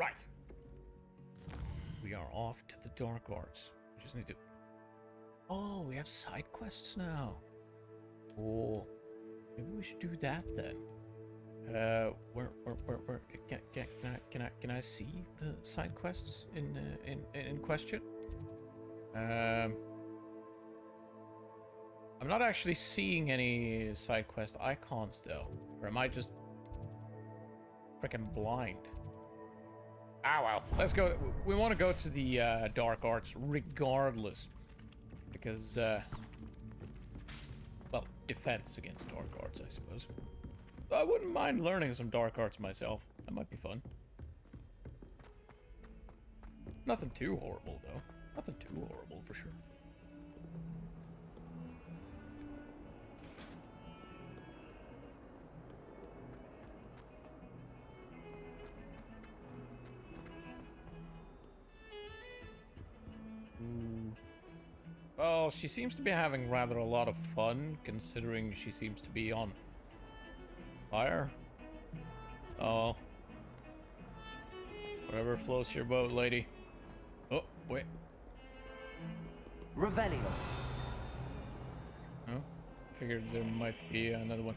Right. We are off to the Dark Arts. We just need to... Oh, we have side quests now. Cool. Maybe we should do that then. Where can I see the side quests in question? I'm not actually seeing any side quest icons though. Or am I just freaking blind? Ah well, let's go. We want to go to the Dark Arts regardless. Because, well, defense against Dark Arts, I suppose. I wouldn't mind learning some Dark Arts myself. That might be fun. Nothing too horrible, though. Nothing too horrible, for sure. Well, she seems to be having rather a lot of fun, considering she seems to be on fire. Oh. Whatever floats your boat, lady. Oh, wait. Revelio. Oh, figured there might be another one.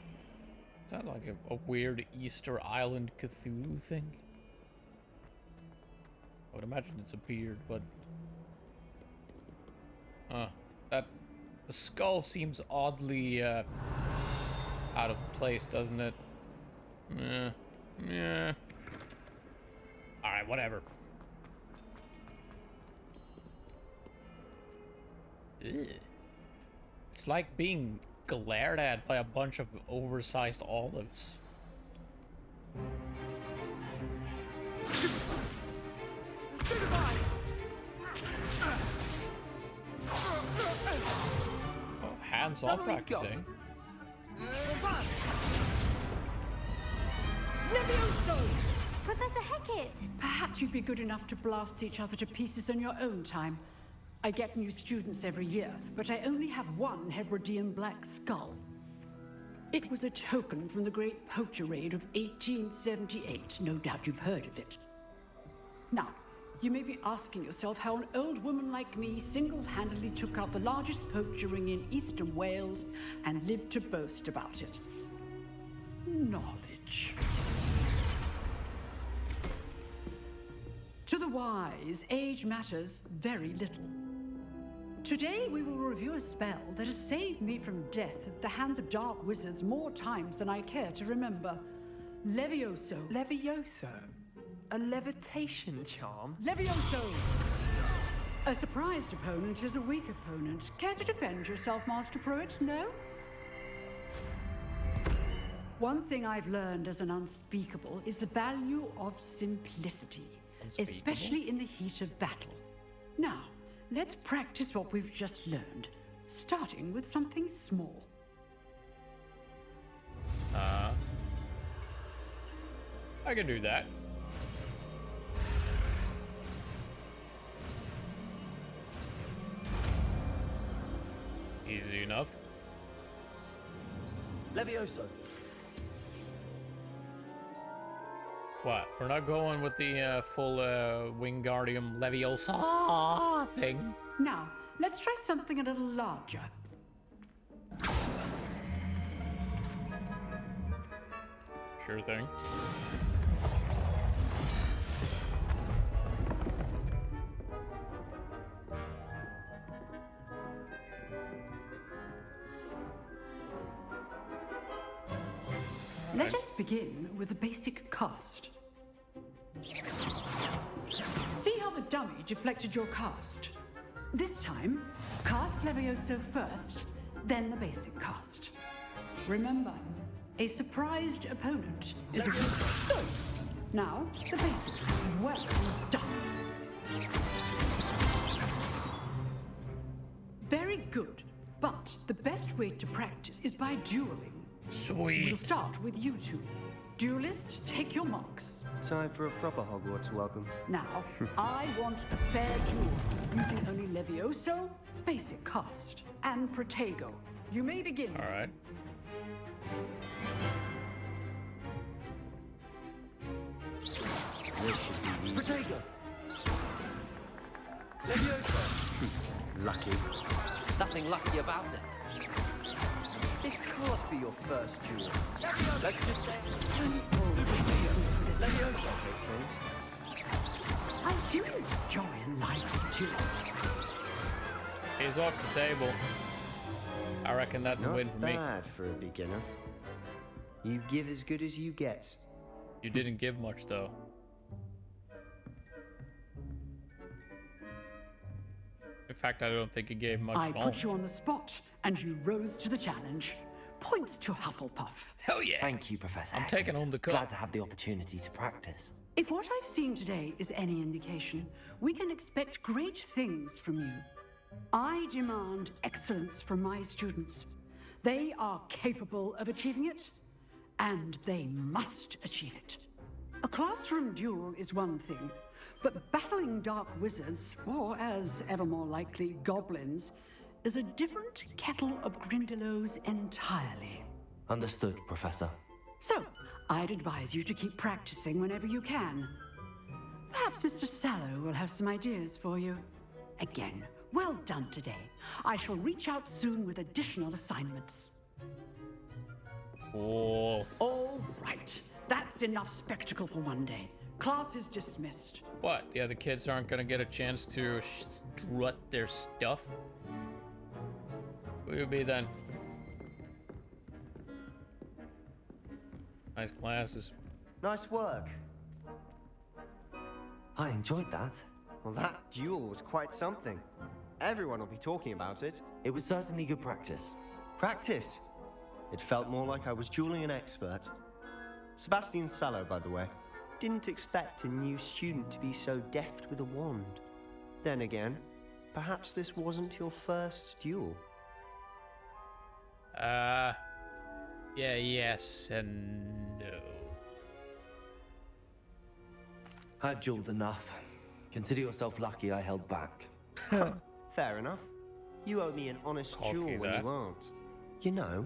Is that like a weird Easter Island Cthulhu thing? I would imagine it's a beard, but... the skull seems oddly, out of place, doesn't it? Yeah. Alright, whatever. Ugh. It's like being glared at by a bunch of oversized olives. Oh, hands-off practicing. Levioso! Professor Hecat! Perhaps you'd be good enough to blast each other to pieces in your own time. I get new students every year, but I only have one Hebridean black skull. It was a token from the Great Poacher Raid of 1878. No doubt you've heard of it. Now, you may be asking yourself how an old woman like me single-handedly took out the largest poacher ring in eastern Wales and lived to boast about it. Knowledge. To the wise, age matters very little. Today we will review a spell that has saved me from death at the hands of dark wizards more times than I care to remember. Levioso. Levioso? A levitation charm? Levioso! A surprised opponent is a weak opponent. Care to defend yourself, Master Pruitt? No? One thing I've learned as an unspeakable is the value of simplicity, especially in the heat of battle. Now, let's practice what we've just learned, starting with something small. I can do that. Easy enough. Levioso. What? We're not going with the full Wingardium Leviosa thing. Now, let's try something a little larger. Sure thing. Let us begin with the basic cast. See how the dummy deflected your cast? This time, cast Levioso first, then the basic cast. Remember, a surprised opponent is a wizard. Now, the basics. Well done. Very good. But the best way to practice is by dueling. Sweet. We'll start with you two. Duelists, take your marks. Time for a proper Hogwarts welcome. Now, I want a fair duel, using only Levioso, basic cast, and Protego. You may begin. All right. This should be easy. Protego! Levioso! Lucky. Nothing lucky about it. This can't be your first duel. Let's just say... Levioso, Hastings. I do enjoy a lively duel. He's off the table. I reckon that's a win Not for me. bad for a beginner. You give as good as you get. You didn't give much though. In fact, I don't think he gave much I at all. put you on the spot, and you rose to the challenge. Points to Hufflepuff. Hell yeah! Thank you, Professor. I'm taking home the cup. Glad to have the opportunity to practice. If what I've seen today is any indication, we can expect great things from you. I demand excellence from my students. They are capable of achieving it, and they must achieve it. A classroom duel is one thing, but battling dark wizards, or as ever more likely, goblins, is a different kettle of Grindylows entirely. Understood, Professor. So, I'd advise you to keep practicing whenever you can. Perhaps Mr. Sallow will have some ideas for you. Again, well done today. I shall reach out soon with additional assignments. Oh, All right. That's enough spectacle for one day. Class is dismissed. what? The other kids aren't gonna get a chance to strut their stuff? Who will be then? Nice classes. Nice work. I enjoyed that. Well, that duel was quite something. Everyone will be talking about it. It was certainly good practice. Practice. It felt more like I was dueling an expert. Sebastian Sallow, by the way. Didn't expect a new student to be so deft with a wand. Then again, perhaps this wasn't your first duel. Yeah, yes and no. I've dueled enough. Consider yourself lucky I held back. Fair enough. You owe me an honest Cocky duel when that. you aren't. You know,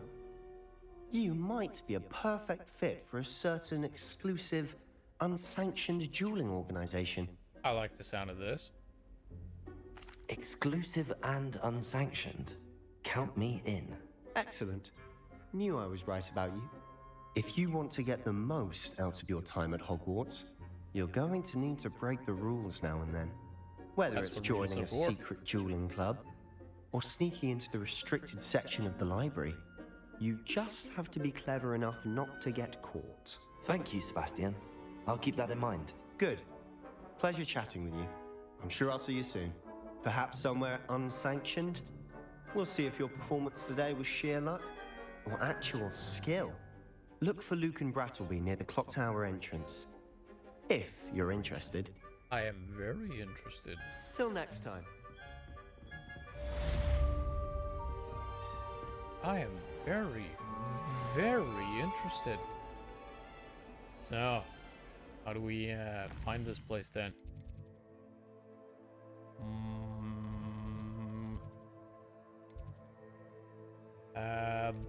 you might be a perfect fit for a certain exclusive, unsanctioned dueling organization. I like the sound of this. Exclusive and unsanctioned. Count me in. Excellent. Knew I was right about you. If you want to get the most out of your time at Hogwarts, you're going to need to break the rules now and then. Whether That's it's what rules joining are a for. secret dueling club, or sneaking into the restricted section of the library, you just have to be clever enough not to get caught. Thank you, Sebastian. I'll keep that in mind. Good. Pleasure chatting with you. I'm sure I'll see you soon. Perhaps somewhere unsanctioned? We'll see if your performance today was sheer luck or actual skill. Look for Luke and Brattleby near the clock tower entrance. If you're interested. I am very interested. Till next time. I am very, very interested. So, how do we find this place then?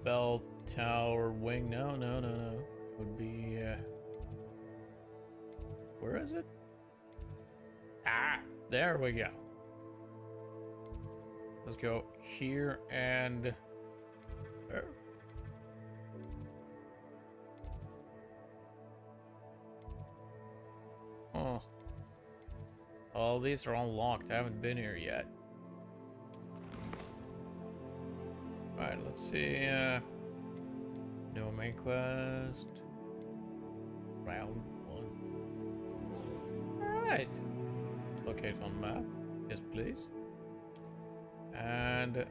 Bell Tower Wing. No. Would be. Where is it? Ah, there we go. Let's go here and there. Oh. Oh, these are all locked. I haven't been here yet. Alright, let's see. No main quest. Round 1. Alright. Locate on map. Yes, please. And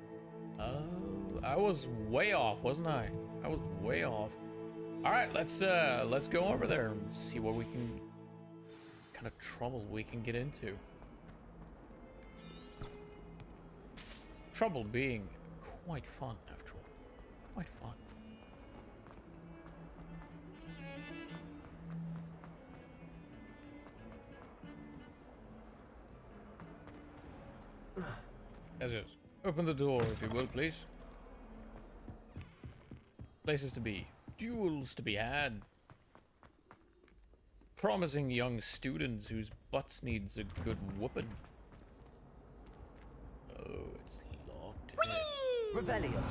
I was way off, wasn't I? I was way off. Alright, let's go over there and see what we can kind of trouble we can get into. Trouble being quite fun after all. Quite fun. Yes, yes. Open the door, if you will, please. Places to be. Duels to be had. promising young students whose butts needs a good whooping. Oh, it's locked. Revelio.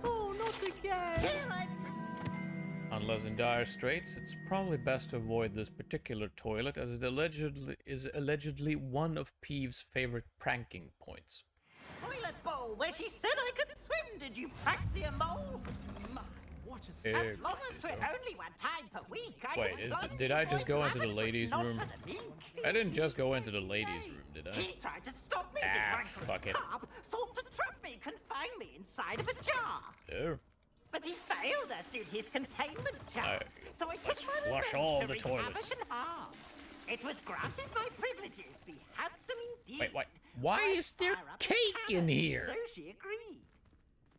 Oh, not again! Unless in dire straits, it's probably best to avoid this particular toilet, as it allegedly one of Peeve's favorite pranking points. Toilet bowl where she said I could swim, did you fancy a mole? My, what a... As long as we're only one time per week, I Wait, did I just go into the ladies' room? I didn't just go into the ladies' room, did I? He tried to stop me, fuck it. sought to trap me, confine me inside of a jar. Oh. But he failed, as did his containment charms. So I took my flush revenge all to the wreak toilets. havoc and harm. It was granted my privileges, be handsome indeed. Wait, why is there Fire up a cake in cannon, here? So she agreed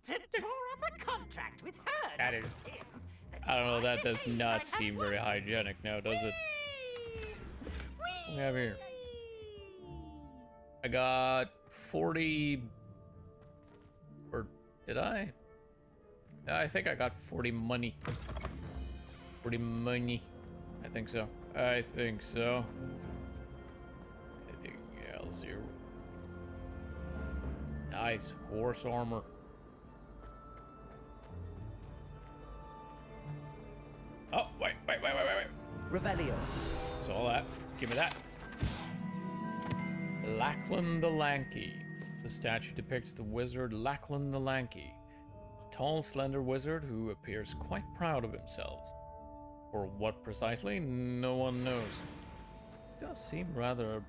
to draw up a contract with her. That not is- with him, I don't know, if that does behave not like seem very woman. hygienic now, does it? What do we have here? I got 40... Or did I? I think I got 40 money. 40 money. I think so. I think so. Anything else here? Nice horse armor. Oh, wait. Revelio. Saw that. Give me that. Lachlan the Lanky. The statue depicts the wizard Lachlan the Lanky, a tall, slender wizard who appears quite proud of himself. For what precisely, no one knows. Does seem rather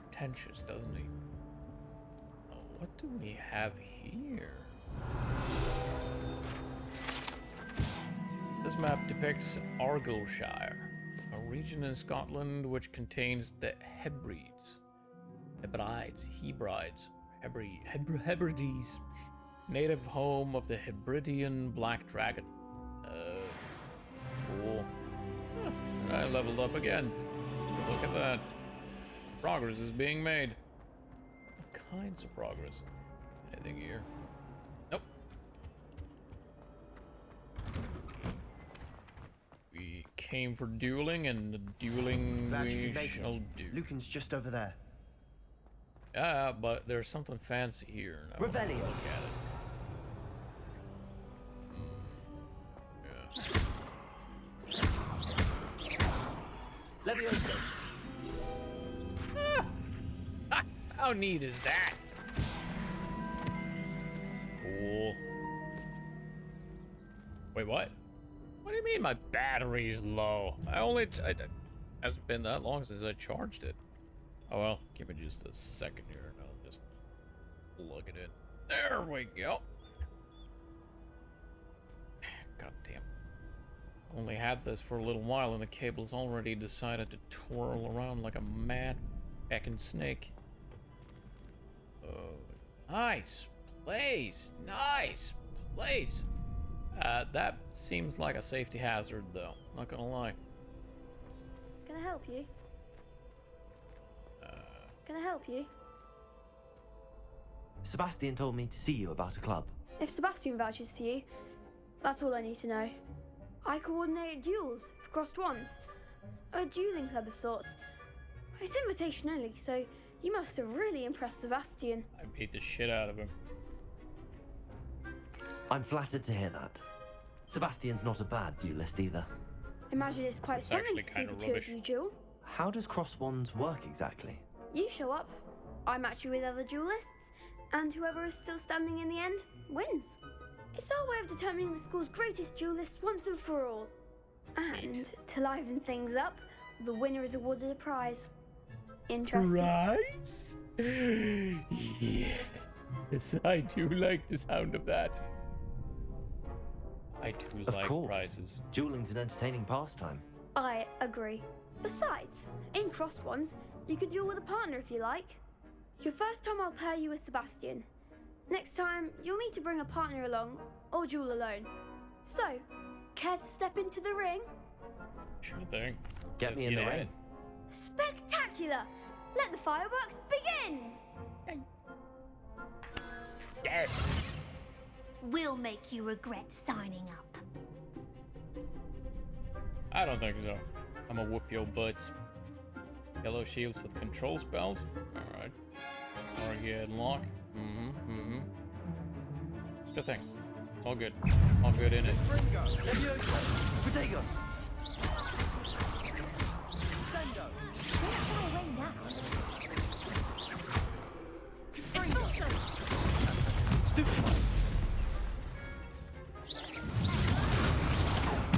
pretentious, doesn't he? Oh, what do we have here? This map depicts Argyllshire, a region in Scotland which contains the Hebrides, native home of the Hebridean black dragon. Cool. Huh, I leveled up again. Look at that. Progress is being made. What kinds of progress? Anything here? Nope. We came for dueling, and the dueling Glad you we could make shall it. do. Lucan's just over there. Yeah, but there's something fancy here. And I wanna Revelio. look at it. Yeah. Levioso. How neat is that? Cool. Wait, what? What do you mean my battery's low? Hasn't been that long since I charged it. Oh well, give me just a second here and I'll just plug it in. There we go. God damn. Only had this for a little while and the cable's already decided to twirl around like a mad fucking snake. Oh, nice place. Nice place. That seems like a safety hazard though, not gonna lie. Can I help you? Can I help you? Sebastian told me to see you about a club. If Sebastian vouches for you, that's all I need to know. I coordinate duels for crossed wands. A dueling club of sorts. It's invitation only, so you must have really impressed Sebastian. I beat the shit out of him. I'm flattered to hear that. Sebastian's not a bad duelist either. Imagine it's quite It's something actually to see kinda the two rubbish. of you duel. How does cross wands work exactly? You show up, I match you with other duelists, and whoever is still standing in the end wins. It's our way of determining the school's greatest duelist once and for all. And to liven things up, the winner is awarded a prize. Interested? Prize? Yes, I do like the sound of that. I do Of like course. prizes. Dueling's an entertaining pastime. I agree. Besides, in crossed ones, you can duel with a partner if you like. Your first time I'll pair you with Sebastian. Next time, you'll need to bring a partner along, or duel alone. So, care to step into the ring? Sure thing. Get Let's me in the at ring. it. Spectacular! Let the fireworks begin! Yes. We'll make you regret signing up. I don't think so. I'm gonna whoop your butts. Yellow shields with control spells. Alright. Target lock. It's a good thing. It's all good. All good in it. Potato. Stupid one.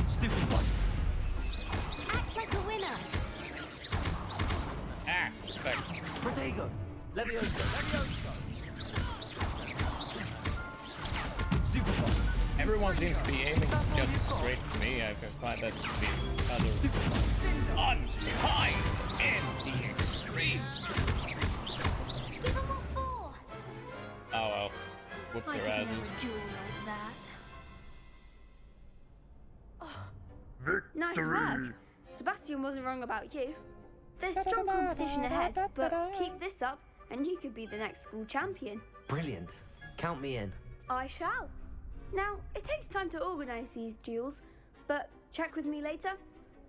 Stupid one. Act like a winner. Ah! Back. Potato. Levioso. Stupid one. Everyone seems to be aiming just straight for me. I find that to be rather unkind in the extreme. Give them what for? Oh well. Whoop I their could asses. never duel like that. Nice work. Sebastian wasn't wrong about you. There's strong competition ahead, but keep this up and you could be the next school champion. Brilliant. Count me in. I shall. Now, it takes time to organise these duels, but check with me later.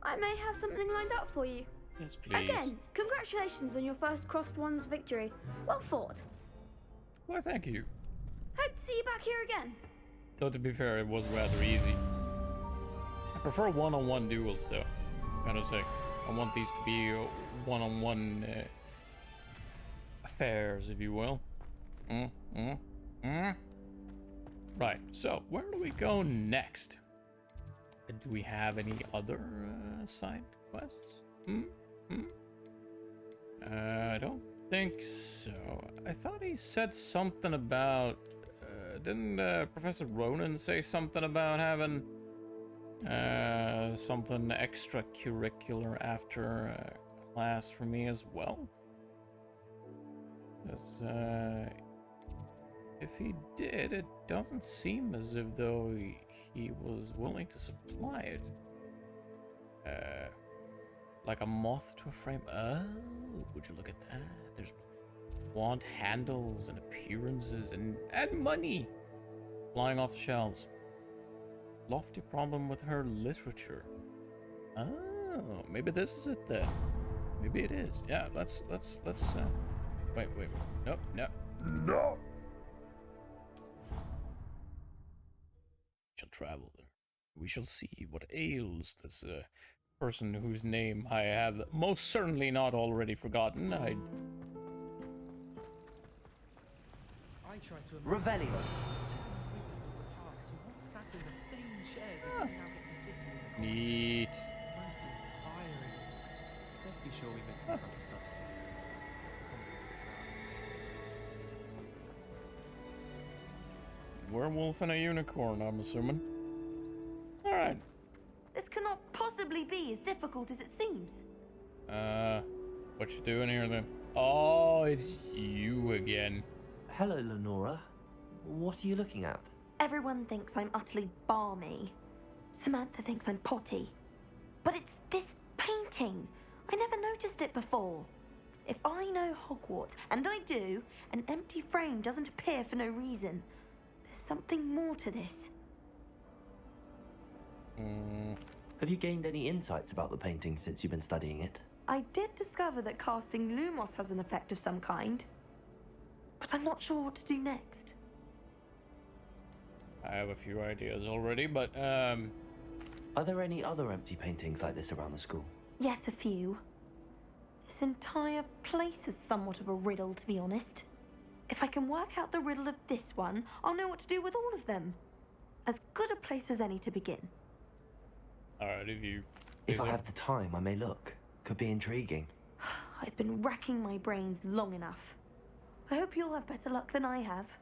I may have something lined up for you. Yes, please. Again, congratulations on your first Crossed Wands victory. Well fought. Well, thank you. Hope to see you back here again. Though to be fair, it was rather easy. I prefer one-on-one duels, though. Gotta say, I want these to be one-on-one affairs, if you will. Right. So, where do we go next? Do we have any other side quests? I don't think so. I thought he said something about. Didn't Professor Ronan say something about having something extracurricular after class for me as well? Because if he did, it doesn't seem as if though he was willing to supply it. Like a moth to a frame. Oh, would you look at that? There's wand handles and appearances and money flying off the shelves. Lofty problem with her literature. Oh, maybe this is it then. Maybe it is. Yeah, let's wait. Nope, no. Shall travel there. We shall see what ails this person whose name I have most certainly not already forgotten. Revelio. Neat. Let's be sure we make some kind of stuff. Werewolf and a unicorn, I'm assuming. Alright. This cannot possibly be as difficult as it seems. What you doing here then? Oh, it's you again. Hello, Lenora. What are you looking at? Everyone thinks I'm utterly balmy. Samantha thinks I'm potty. But it's this painting. I never noticed it before. If I know Hogwarts, and I do, an empty frame doesn't appear for no reason. There's something more to this. Have you gained any insights about the painting since you've been studying it? I did discover that casting Lumos has an effect of some kind. But I'm not sure what to do next. I have a few ideas already, but Are there any other empty paintings like this around the school? Yes, a few. This entire place is somewhat of a riddle, to be honest. If I can work out the riddle of this one, I'll know what to do with all of them. As good a place as any to begin. alright, If I have the time, I may look. Could be intriguing. I've been racking my brains long enough. I hope you'll have better luck than I have.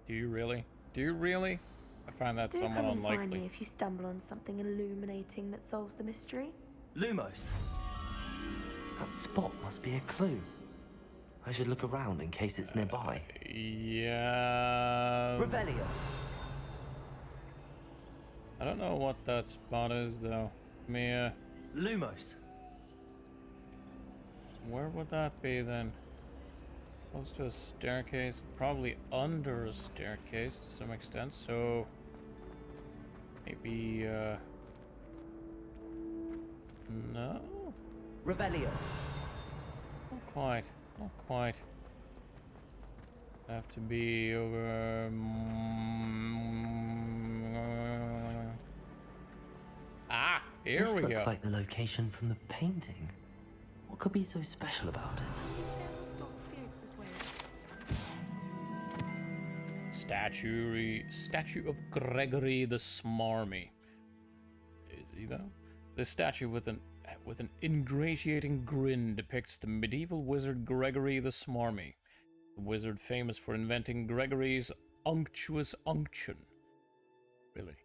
Do you really? I find that Do somewhat come and find unlikely. me if you stumble on something illuminating that solves the mystery. Lumos. That spot must be a clue. I should look around in case it's nearby. Yeah. Revelio. I don't know what that spot is though. Mia, Lumos. where would that be then? Close to a staircase, probably under a staircase to some extent, so maybe No? Revelio. Not quite. Not quite. Have to be over. Ah, here This we go. looks like the location from the painting. What could be so special about it? Statue of Gregory the Smarmy. Is he though? This statue with an ingratiating grin depicts the medieval wizard Gregory the Smarmy, the wizard famous for inventing Gregory's unctuous unction. Really,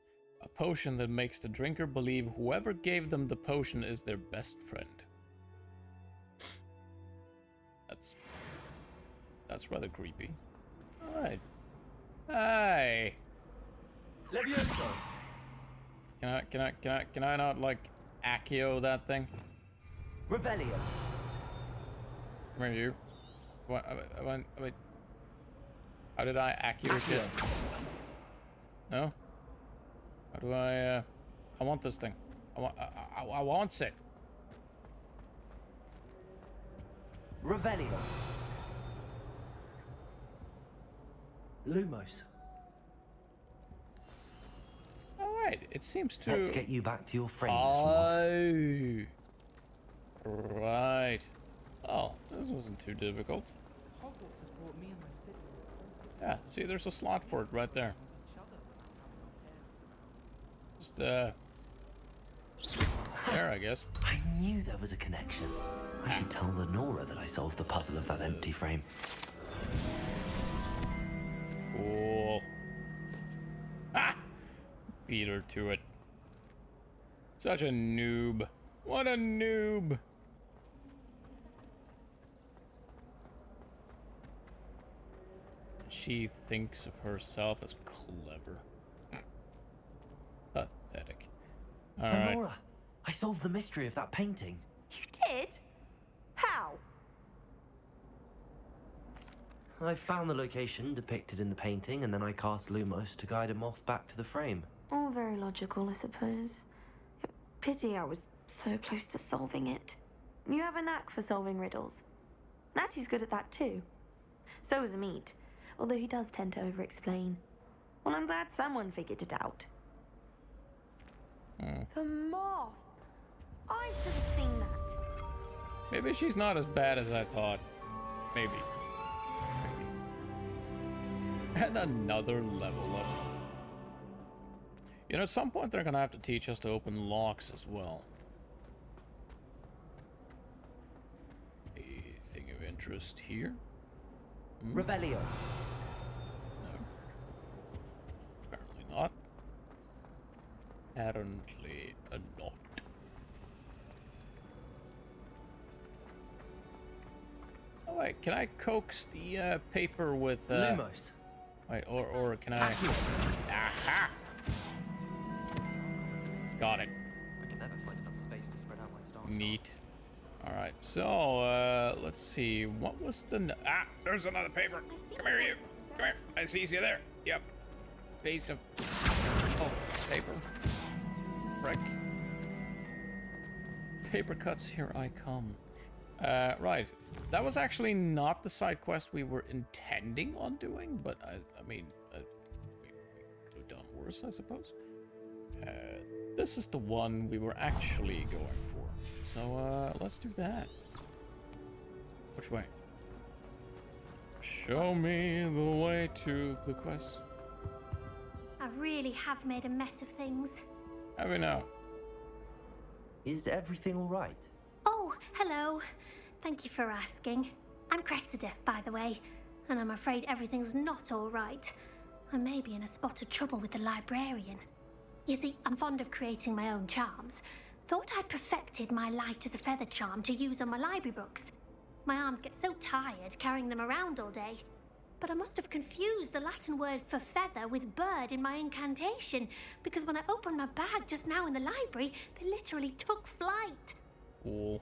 a potion that makes the drinker believe whoever gave them the potion is their best friend. That's rather creepy. Alright. Hey. Levioso. Can I not like Accio that thing? Revelio. Come here, you. What? Wait. How did I Accio shit? No. How do I want this thing. I want it. Revelio. Lumos. Alright, it seems to. Let's get you back to your frame. Oh. Right. Oh, this wasn't too difficult. Hogwarts has brought me and my city. Yeah, see, there's a slot for it right there. Just, there, I guess. I knew there was a connection. I should tell the Nora that I solved the puzzle of that empty frame. Cool. Ah! Beat her to it. Such a noob. What a noob. She thinks of herself as clever. Pathetic. Alright. Nora, I solved the mystery of that painting. You did? How? I found the location depicted in the painting, and then I cast Lumos to guide a moth back to the frame. All very logical, I suppose. Pity I was so close to solving it. You have a knack for solving riddles. Natty's good at that too. So is Meat, although he does tend to over-explain. Well, I'm glad someone figured it out. The moth! I should have seen that. Maybe she's not as bad as I thought. Maybe. And another level up. You know, at some point they're gonna have to teach us to open locks as well. Anything of interest here? Revelio. No. Apparently not. Apparently not. Oh wait, can I coax the paper with Lumos. Wait, or can I? Aha! Got it. I can never find enough space to spread out my star. Neat. All right, so let's see. What was the? There's another paper. Come here, you. Come here. I see you there. Yep. Piece of paper. Frick. Paper cuts. Here I come. Right. That was actually not the side quest we were intending on doing, but I mean, we could have done worse, I suppose. This is the one we were actually going for. So, let's do that. Which way? Show me the way to the quest. I really have made a mess of things. Have we now? Is everything all right? Oh, hello. Thank you for asking. I'm Cressida, by the way, and I'm afraid everything's not all right. I may be in a spot of trouble with the librarian. You see, I'm fond of creating my own charms. Thought I'd perfected my light as a feather charm to use on my library books. My arms get so tired carrying them around all day. But I must have confused the Latin word for feather with bird in my incantation, because when I opened my bag just now in the library, they literally took flight. Cool.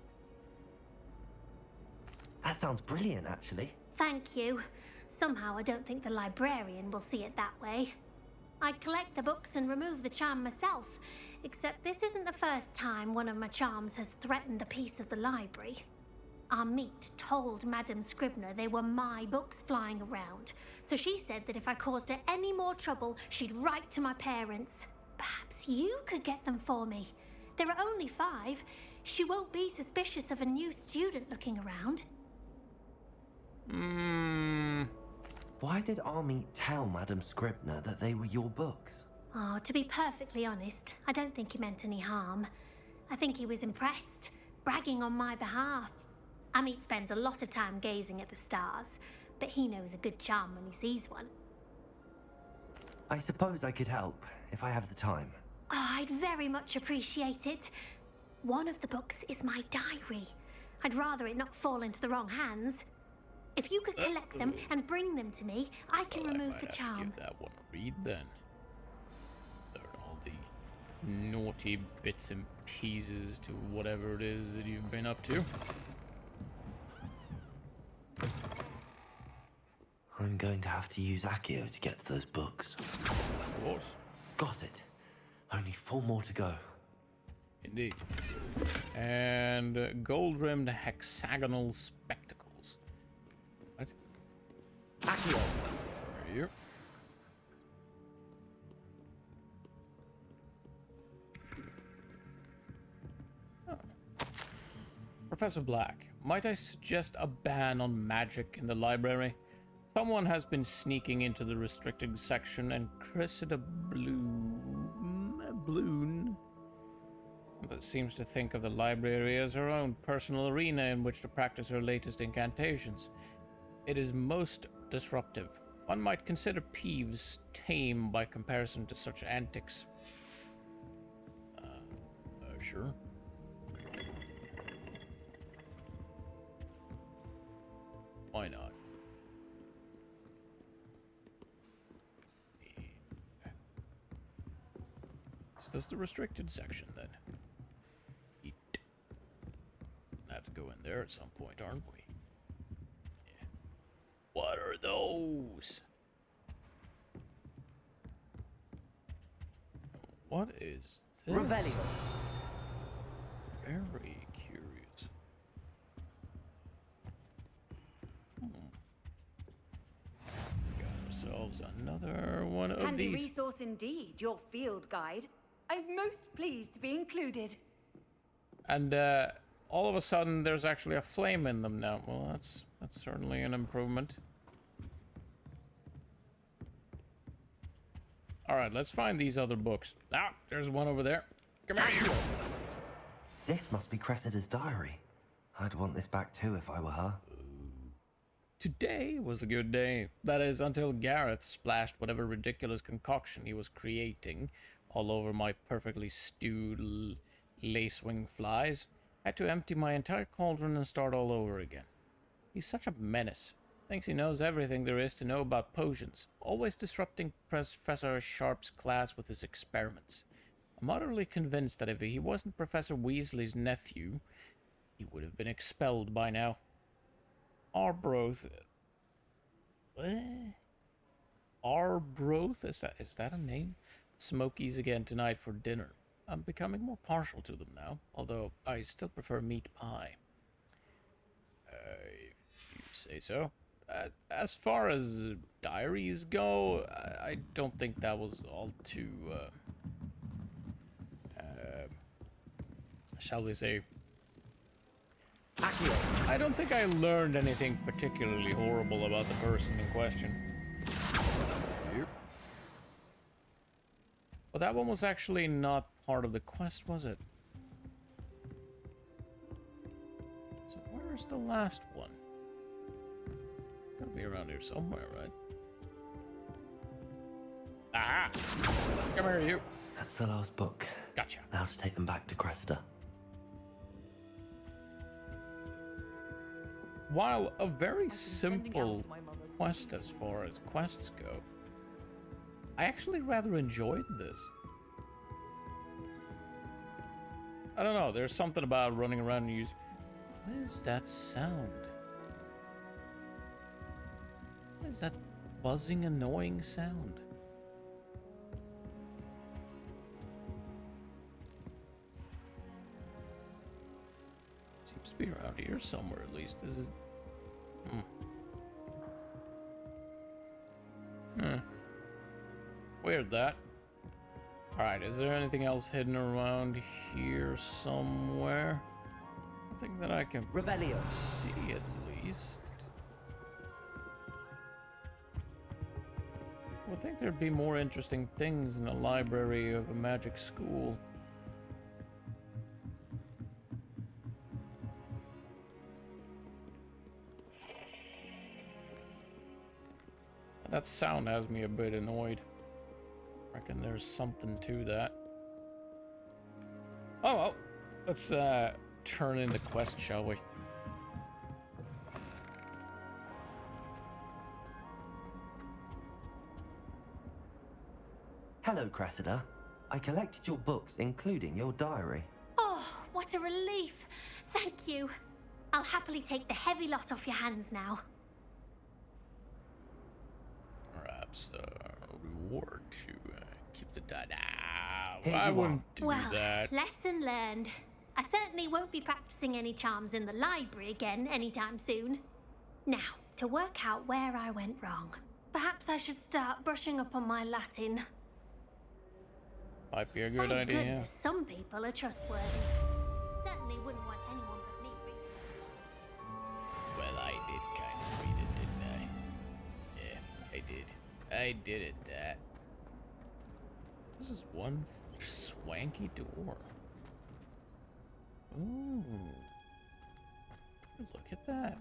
That sounds brilliant, actually. Thank you. Somehow I don't think the librarian will see it that way. I collect the books and remove the charm myself, except this isn't the first time one of my charms has threatened the peace of the library. Our meet told Madame Scribner they were my books flying around, so she said that if I caused her any more trouble, she'd write to my parents. Perhaps you could get them for me. There are only 5. She won't be suspicious of a new student looking around. Why did Army tell Madame Scribner that they were your books? Oh, to be perfectly honest, I don't think he meant any harm. I think he was impressed, bragging on my behalf. Amit spends a lot of time gazing at the stars, but he knows a good charm when he sees one. I suppose I could help, if I have the time. Oh, I'd very much appreciate it. One of the books is my diary. I'd rather it not fall into the wrong hands. If you could collect them and bring them to me, I can remove the charm. Give that one a read then. There are all the naughty bits and pieces to whatever it is that you've been up to. I'm going to have to use Accio to get to those books. Of course. Got it. Only 4 more to go. Indeed. And gold-rimmed hexagonal spectacles. What? Accio! There you. Oh. Professor Black, might I suggest a ban on magic in the library? Someone has been sneaking into the restricted section and Cressida Bloon that seems to think of the library as her own personal arena in which to practice her latest incantations. It is most disruptive. One might consider Peeves tame by comparison to such antics. Sure. Why not? Is this the restricted section then? Eat. I have to go in there at some point, aren't we? Yeah. What are those? What is this? Revelio. Very curious. Got ourselves another one of Handy these. resource indeed, your field guide. I'm most pleased to be included. And all of a sudden, there's actually a flame in them now. Well, that's certainly an improvement. All right, let's find these other books. Ah, there's one over there. Come here, you. This must be Cressida's diary. I'd want this back too if I were her. Today was a good day. That is, until Gareth splashed whatever ridiculous concoction he was creating all over my perfectly stewed lacewing flies. I had to empty my entire cauldron and start all over again. He's such a menace. Thinks he knows everything there is to know about potions, always disrupting Professor Sharp's class with his experiments. I'm utterly convinced that if he wasn't Professor Weasley's nephew, he would have been expelled by now. Arbroath... What? Arbroath? Is that a name? Smokies again tonight for dinner. I'm becoming more partial to them now, although I still prefer meat pie. If you say so. As far as diaries go, I don't think that was all too, shall we say... I don't think I learned anything particularly horrible about the person in question. Yep. But that one was actually not part of the quest, was it? So where's the last one? Gotta be around here somewhere, right? Ah! Come here, you. That's the last book. Gotcha. Now to take them back to Cressida. While a very simple quest as far as quests go, I actually rather enjoyed this. I don't know, there's something about running around and use... What is that sound? What is that buzzing, annoying sound? Must be around here somewhere at least. Is it? Weird that. Alright, is there anything else hidden around here somewhere? Nothing that I can Revelio. see at least. I would think there'd be more interesting things in the library of a magic school. That sound has me a bit annoyed. Reckon there's something to that. Oh, well, let's turn in the quest, shall we? Hello, Cressida. I collected your books, including your diary. Oh, what a relief. Thank you. I'll happily take the heavy lot off your hands now. Perhaps a reward to keep the data. Here I you wouldn't are. do Well, that. lesson learned. I certainly won't be practicing any charms in the library again anytime soon. Now, to work out where I went wrong. Perhaps I should start brushing up on my Latin. Might be a good Thank idea. goodness some people are trustworthy. Certainly wouldn't want anyone but me reading. Well, I did kind of read it, didn't I? Yeah, I did. I did it, that. This is one swanky door. Ooh. Look at that.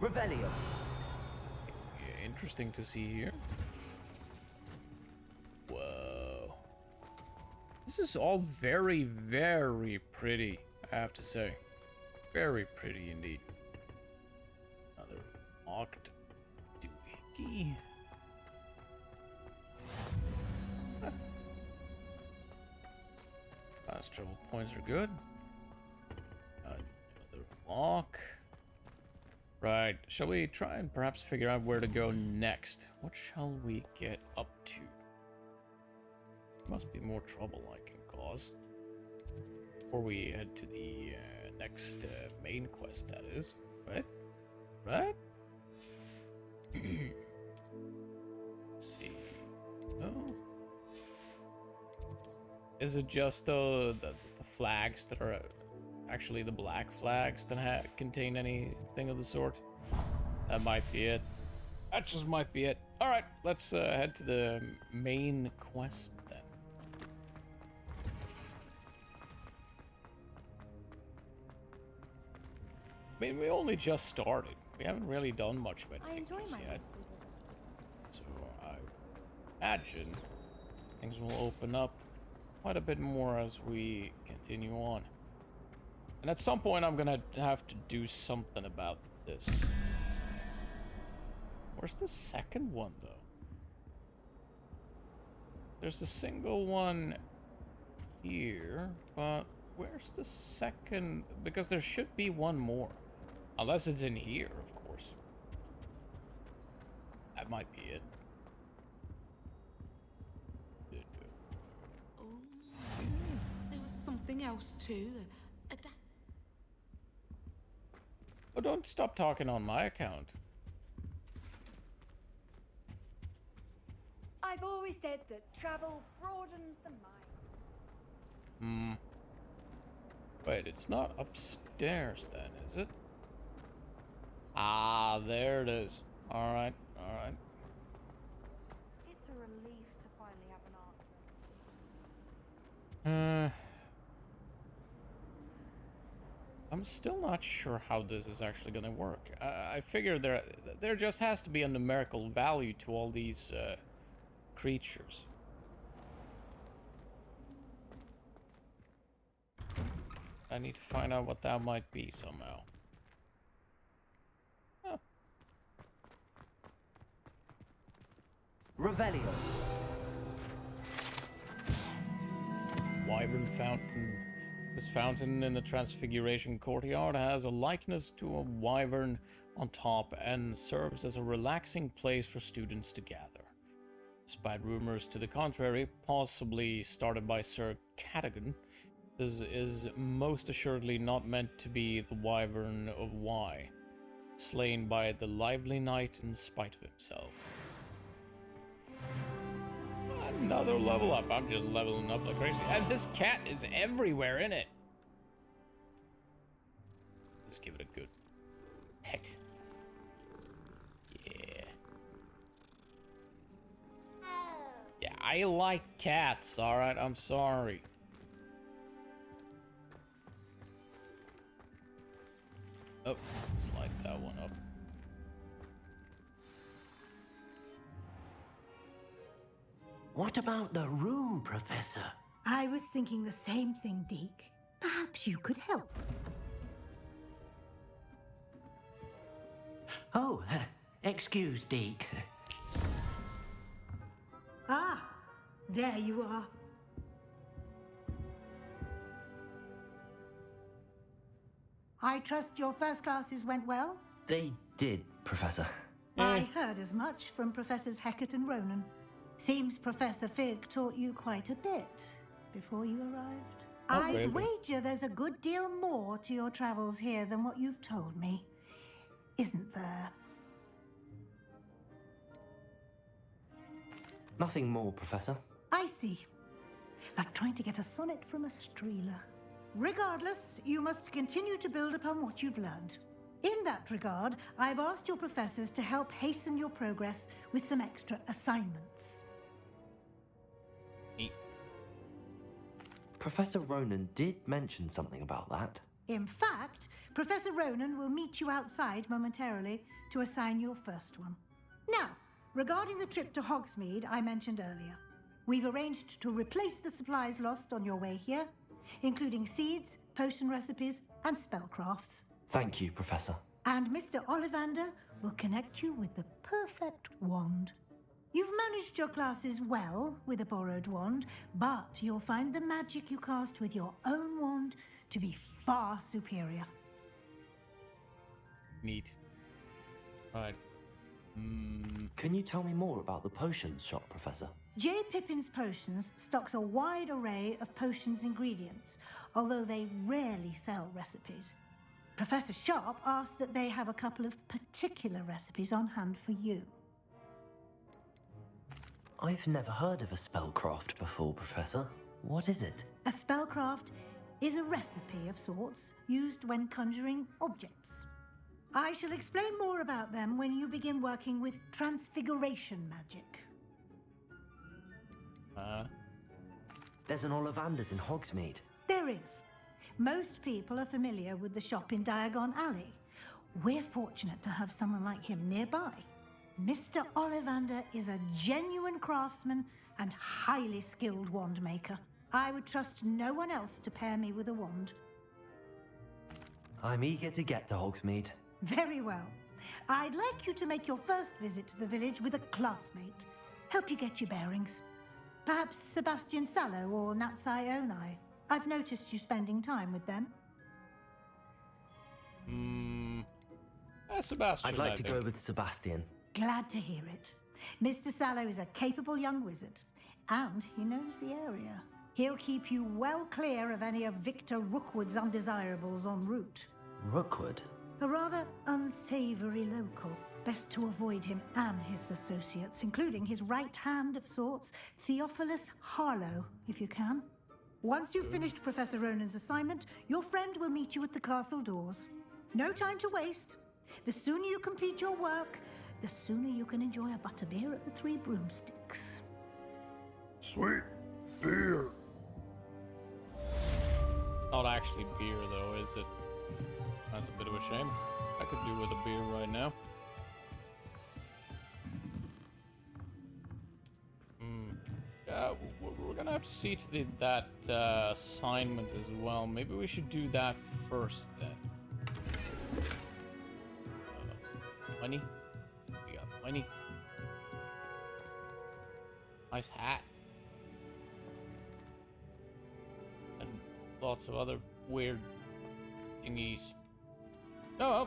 Revelio. Yeah, interesting to see here. Whoa. This is all very, very pretty, I have to say. Very pretty indeed. Another locked doohickey. Huh. Fast travel points are good. Another lock. Right, shall we try and perhaps figure out where to go next? What shall we get up to? Must be more trouble I can cause. Before we head to the next main quest, that is. Right? Right? Let's see. Oh. Is it just the flags that are actually the black flags that contain anything of the sort? That might be it. That just might be it. Alright, let's head to the main quest then. I mean, we only just started. We haven't really done much of anything just yet. So I imagine things will open up quite a bit more as we continue on. And at some point I'm gonna have to do something about this. Where's the second one though? There's a single one here, but where's the second? Because there should be one more. Unless it's in here, of course. That might be it. Oh, there was something else too. Oh, don't stop talking on my account. I've always said that travel broadens the mind. Wait, it's not upstairs then, is it? Ah, there it is. Alright, alright. It's a relief to finally have an answer. I'm still not sure how this is actually gonna work. I figure there just has to be a numerical value to all these creatures. I need to find out what that might be somehow. Huh. Revelio. Wyvern Fountain. This fountain in the Transfiguration Courtyard has a likeness to a wyvern on top and serves as a relaxing place for students to gather. despite rumors to the contrary, possibly started by Sir Cadogan. This is most assuredly not meant to be the Wyvern of Wye, slain by the lively knight in spite of himself. Another level up. I'm just leveling up like crazy. And this cat is everywhere in it. Let's give it a good pet. Yeah. Yeah, I like cats, alright? I'm sorry. Oh, slide that one up. What about the room, Professor? I was thinking the same thing, Deke. Perhaps you could help. Oh, excuse, Deke. Ah, there you are. I trust your first classes went well? They did, Professor. I heard as much from Professors Hecat and Ronan. Seems Professor Fig taught you quite a bit before you arrived. I'd wager there's a good deal more to your travels here than what you've told me. Isn't there? Nothing more, Professor. I see. Like trying to get a sonnet from a streeler. Regardless, you must continue to build upon what you've learned. In that regard, I've asked your professors to help hasten your progress with some extra assignments. Professor Ronan did mention something about that. In fact, Professor Ronan will meet you outside momentarily to assign your first one. Now, regarding the trip to Hogsmeade I mentioned earlier, we've arranged to replace the supplies lost on your way here, including seeds, potion recipes, and spellcrafts. Thank you, Professor. And Mr. Ollivander will connect you with the perfect wand. You've managed your classes well with a borrowed wand, but you'll find the magic you cast with your own wand to be far superior. Neat. Right. Can you tell me more about the potions shop, Professor? J. Pippin's Potions stocks a wide array of potions ingredients, although they rarely sell recipes. Professor Sharp asked that they have a couple of particular recipes on hand for you. I've never heard of a spellcraft before, Professor. What is it? A spellcraft is a recipe of sorts used when conjuring objects. I shall explain more about them when you begin working with transfiguration magic. There's an Ollivander's in Hogsmeade. There is. Most people are familiar with the shop in Diagon Alley. We're fortunate to have someone like him nearby. Mr. Ollivander is a genuine craftsman and highly skilled wand maker. I would trust no one else to pair me with a wand. I'm eager to get to Hogsmeade. Very well. I'd like you to make your first visit to the village with a classmate. Help you get your bearings. Perhaps Sebastian Sallow or Natsai Onai. I've noticed you spending time with them. Sebastian. I'd like to go with Sebastian. Glad to hear it. Mr. Sallow is a capable young wizard, and he knows the area. He'll keep you well clear of any of Victor Rookwood's undesirables en route. Rookwood? A rather unsavory local. Best to avoid him and his associates, including his right hand of sorts, Theophilus Harlow, if you can. Once you've finished Professor Ronan's assignment, your friend will meet you at the castle doors. No time to waste. The sooner you complete your work, the sooner you can enjoy a butterbeer at the Three Broomsticks. Sweet beer. Not actually beer, though, is it? That's a bit of a shame. I could do with a beer right now. Yeah, we're gonna have to see to that assignment as well. Maybe we should do that first, then. Money? We got money. Nice hat. And lots of other weird thingies. Oh!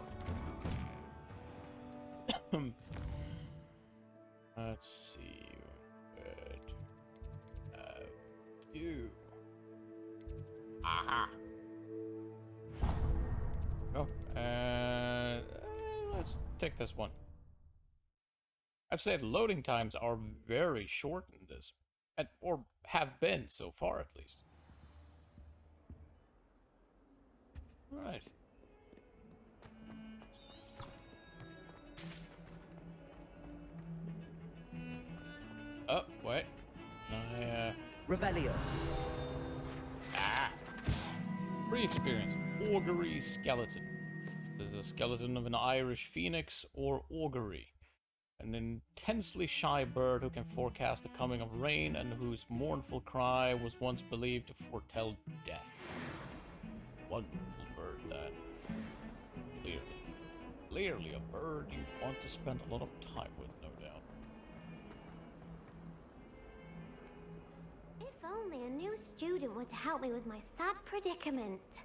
Let's see. it. You. Aha. Oh, and let's take this one. I've said loading times are very short in this, or have been so far at least. Right. Oh, wait. Revelio. Ah. Free experience. Augury skeleton. This is a skeleton of an Irish phoenix or augury. An intensely shy bird who can forecast the coming of rain and whose mournful cry was once believed to foretell death. Wonderful bird, that. Clearly a bird you want to spend a lot of time with, no doubt. If only a new student were to help me with my sad predicament.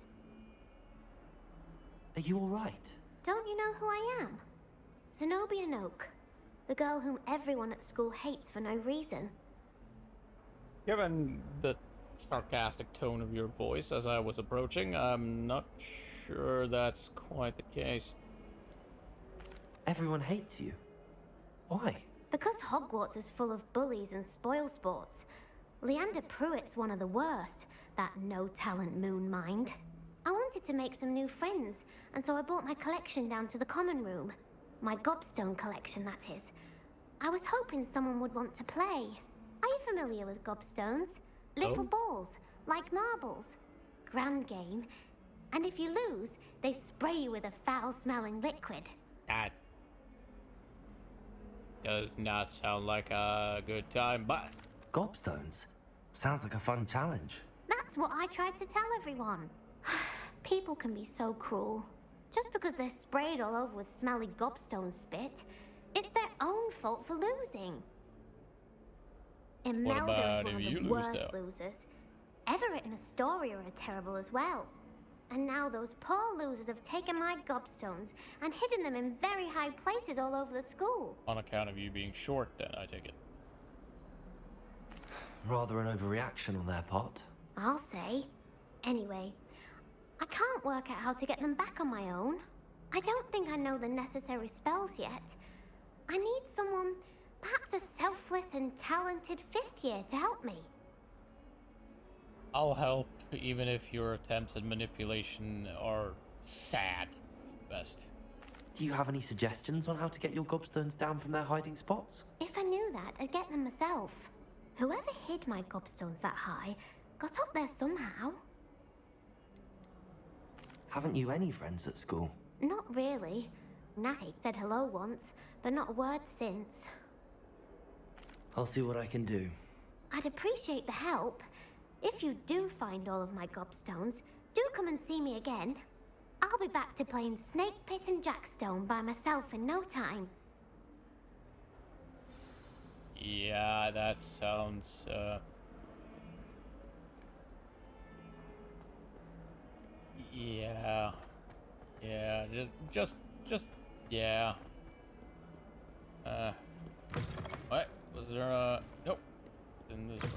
Are you alright? Don't you know who I am? Zenobia Noak, the girl whom everyone at school hates for no reason. Given the sarcastic tone of your voice as I was approaching, I'm not sure that's quite the case. Everyone hates you. Why? Because Hogwarts is full of bullies and spoilsports. Leander Pruitt's one of the worst, that no-talent moon mind. I wanted to make some new friends, and so I brought my collection down to the common room. My gobstone collection, that is. I was hoping someone would want to play. Are you familiar with gobstones? Little balls, like marbles. Grand game. And if you lose, they spray you with a foul-smelling liquid. That does not sound like a good time, but... Gobstones? Sounds like a fun challenge. That's what I tried to tell everyone. People can be so cruel. Just because they're sprayed all over with smelly gobstone spit, it's their own fault for losing. Imelda is one of the worst losers. Everett and Astoria are terrible as well. And now those poor losers have taken my gobstones and hidden them in very high places all over the school. On account of you being short, then, I take it. Rather an overreaction on their part. I'll say. Anyway, I can't work out how to get them back on my own. I don't think I know the necessary spells yet. I need someone, perhaps a selfless and talented fifth year to help me. I'll help, even if your attempts at manipulation are sad, at best. Do you have any suggestions on how to get your gobstones down from their hiding spots? If I knew that, I'd get them myself. Whoever hid my gobstones that high got up there somehow. Haven't you any friends at school? Not really. Natty said hello once, but not a word since. I'll see what I can do. I'd appreciate the help. If you do find all of my gobstones, do come and see me again. I'll be back to playing Snake Pit and Jackstone by myself in no time. Yeah, that sounds, Yeah. Yeah, yeah. What? Was there, nope. In this room.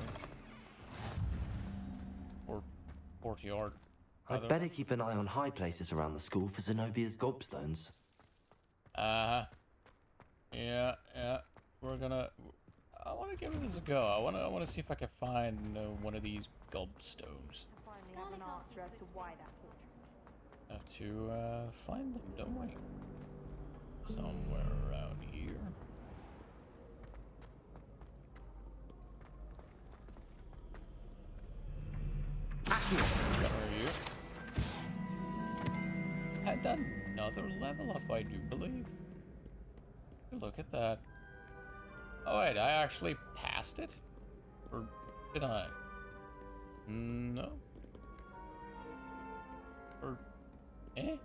Or courtyard. I'd better keep an eye on high places around the school for Zenobia's gobstones. Yeah. We're gonna... I want to give this a go. I want to see if I can find one of these gobstones. Finally have an answer as to why that portrait. Have to find them, don't we? Somewhere around here. Where are you? Had another level up, I do believe. Look at that. Oh wait, I actually passed it? Or did I? No. Or... eh?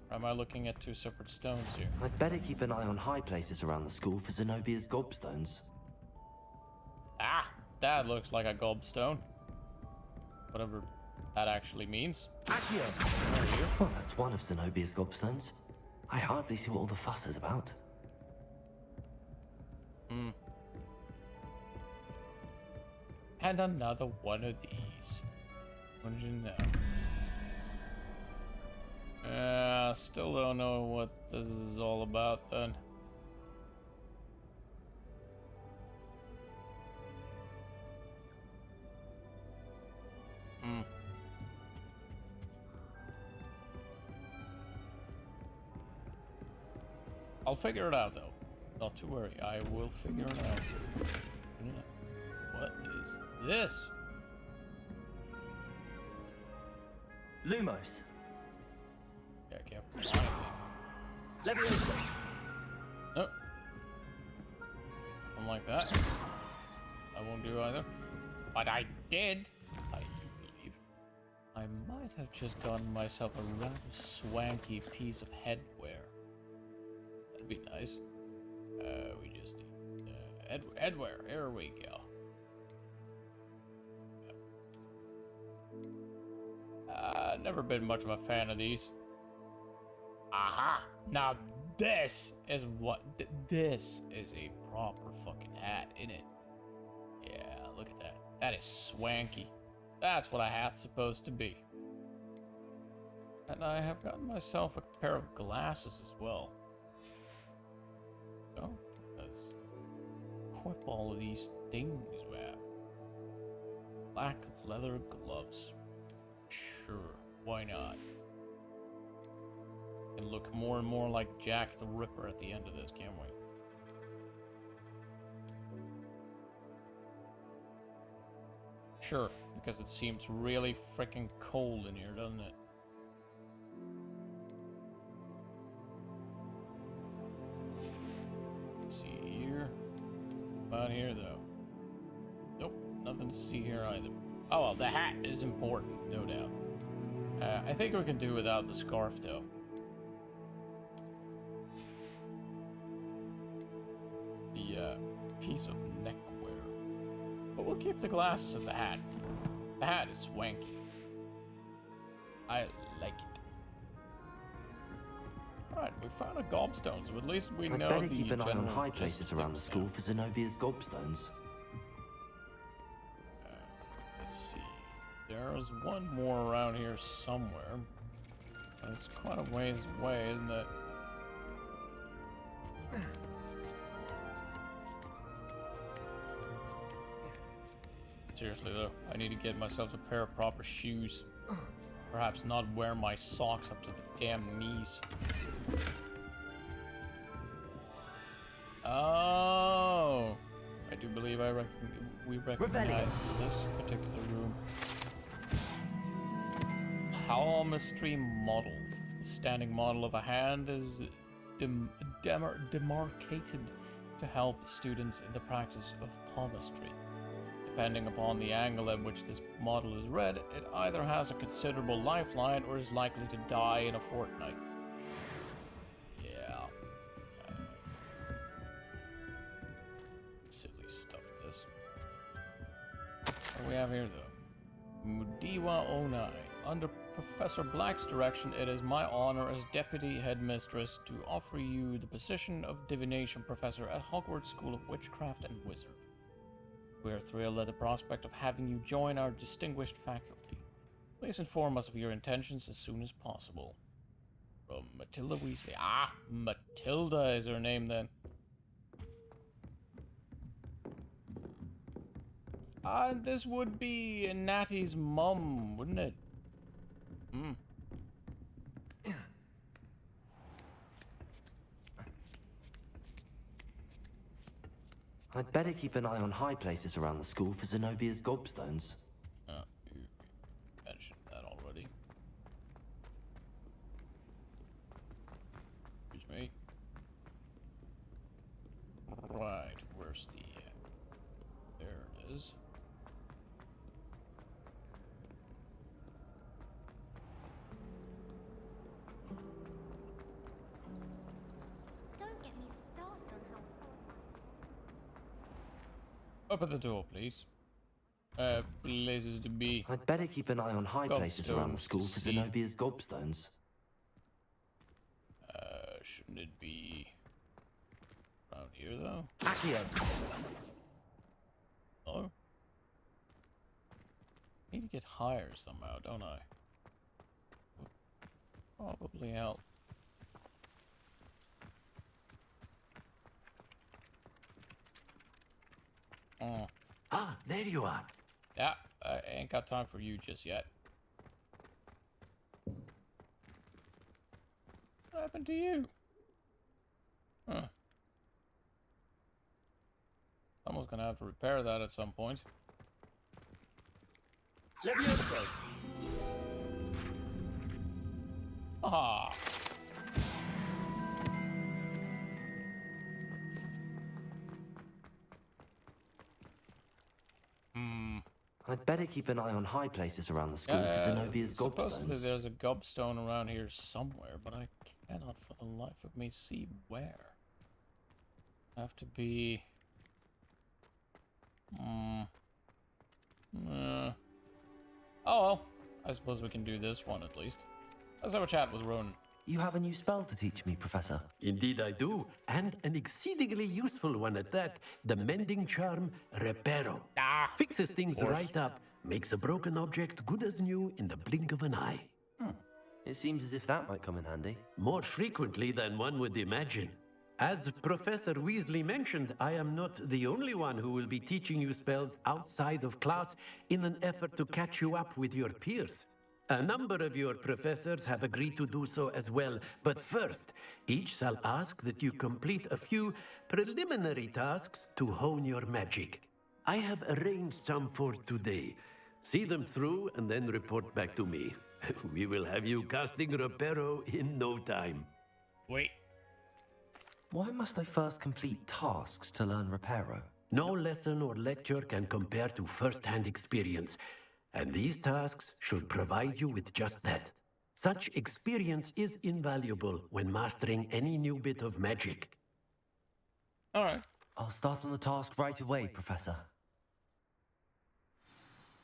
Or am I looking at two separate stones here? I'd better keep an eye on high places around the school for Zenobia's gobstones. Ah! That looks like a gobstone. Whatever that actually means. Accio! Where are you? Well, that's one of Zenobia's gobstones. I hardly see what all the fuss is about. And another one of these. What did you know? Still don't know what this is all about then. I'll figure it out though. Not to worry, I will figure it out. What is this? Lumos. Yeah, I can't find it. Leviosa. Nope. Nothing like that. I won't do either. But I did. I do believe. I might have just gotten myself a rather swanky piece of headwear. That'd be nice. We just need headwear. Here we go. Never been much of a fan of these. Aha! Now this is what this is a proper fucking hat, innit? Yeah, look at that. That is swanky. That's what a hat's supposed to be. And I have gotten myself a pair of glasses as well. So let's equip all of these things we have. Black leather gloves. Sure, why not? And look more and more like Jack the Ripper at the end of this, can't we? Sure, because it seems really freaking cold in here, doesn't it? Let's see here. About here, though. Nope, nothing to see here either. Oh, well, the hat is important, no doubt. I think we can do without the scarf, though. The piece of neckwear. But we'll keep the glasses and the hat. The hat is swanky. I like it. Alright, we found a gobstone, so at least we know I'd better the keep an eye on general high gist places of around the things school now. for Zenobia's gobstones. Let's see. There's one more around here somewhere. But it's quite a ways away, isn't it? Seriously though, I need to get myself a pair of proper shoes. Perhaps not wear my socks up to the damn knees. Oh, I do believe we recognize this particular room. Palmistry model. The standing model of a hand is demarcated to help students in the practice of palmistry. Depending upon the angle at which this model is read, it either has a considerable lifeline or is likely to die in a fortnight. Yeah. Silly stuff, this. What do we have here, though? Mudiwa 09. Under Professor Black's direction, it is my honor as Deputy Headmistress to offer you the position of Divination Professor at Hogwarts School of Witchcraft and Wizardry. We are thrilled at the prospect of having you join our distinguished faculty. Please inform us of your intentions as soon as possible. From Matilda Weasley. Ah, Matilda is her name then. And this would be Natty's mum, wouldn't it? Hmm. I'd better keep an eye on high places around the school for Zenobia's gobstones. Oh, you mentioned that already. Excuse me. Right, where's the... there it is. Don't get me started on how Open the door, please. Places to be. I'd better keep an eye on high places around the Gobstones school to for see. Zenobia's gobstones. Shouldn't it be around here though? Accio! Oh. get higher somehow, don't I? Probably help. Ah, there you are. Yeah, I ain't got time for you just yet. What happened to you? Huh. Someone's gonna have to repair that at some point. Leviosa! Ah. I'd better keep an eye on high places around the school for Zenobia's supposedly gobstones. there's a gobstone around here somewhere, but I cannot for the life of me see where. Have to be... Oh well, I suppose we can do this one at least. Let's have a chat with Ronan. You have a new spell to teach me, Professor. Indeed I do, and an exceedingly useful one at that. The mending charm, Reparo. Fixes things right up, makes a broken object good as new in the blink of an eye. It seems as if that might come in handy. More frequently than one would imagine. As Professor Weasley mentioned, I am not the only one who will be teaching you spells outside of class in an effort to catch you up with your peers. A number of your professors have agreed to do so as well, but first, each shall ask that you complete a few preliminary tasks to hone your magic. I have arranged some for today. See them through and then report back to me. We will have you casting Reparo in no time. Wait. Why must I first complete tasks to learn Reparo? No lesson or lecture can compare to first-hand experience. And these tasks should provide you with just that. Such experience is invaluable when mastering any new bit of magic. Alright. I'll start on the task right away, Professor.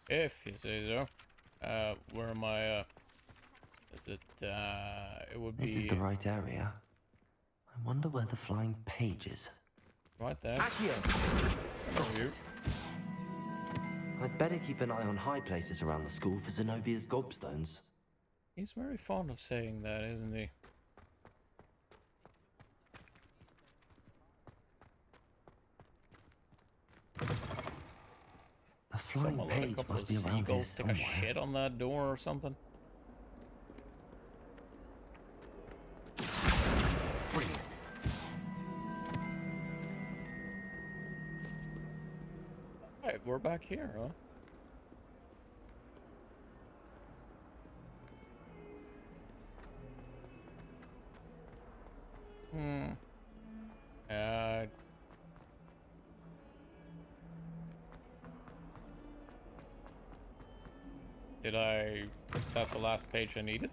If you say so. Where am I, is it, it would be... This is the right area. I wonder where the flying page is. Right there. Accio! Got you. I'd better keep an eye on high places around the school for Zenobia's gobstones. He's very fond of saying that, isn't he? The flying Someone let a page couple must of be around here seagulls stick somewhere. a shit on that door or something. Brilliant. Alright, we're back here, huh? Is that the last page I needed?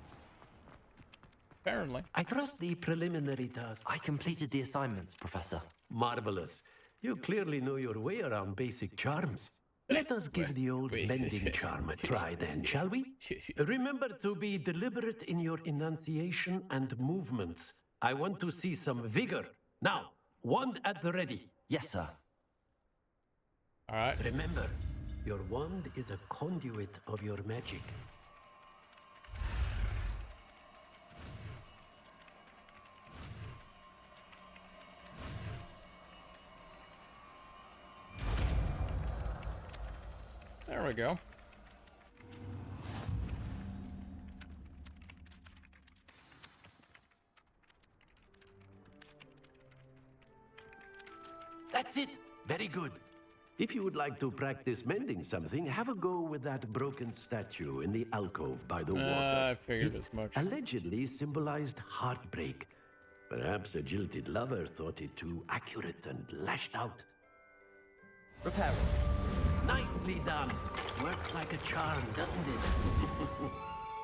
Apparently. I trust the preliminary task. I completed the assignments, Professor. Marvelous. You clearly know your way around basic charms. Let us give the old mending charm a try then, shall we? Remember to be deliberate in your enunciation and movements. I want to see some vigor. Now, wand at the ready. Yes, sir. Alright. Remember, your wand is a conduit of your magic. There we go. That's it. Very good. If you would like to practice mending something, have a go with that broken statue in the alcove by the water. I figured It as much. allegedly symbolized heartbreak. Perhaps a jilted lover thought it too accurate and lashed out. Repair. Nicely done. Works like a charm, doesn't it?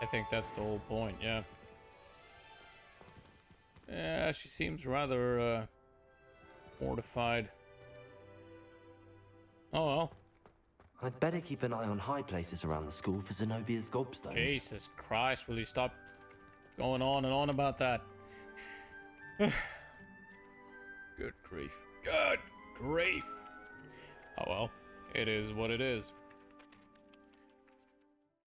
I think that's the whole point, yeah. Yeah, she seems rather, mortified. Oh well. I'd better keep an eye on high places around the school for Zenobia's gobstones. Jesus Christ, will you stop going on and on about that? Good grief. Good grief. Oh well, it is what it is.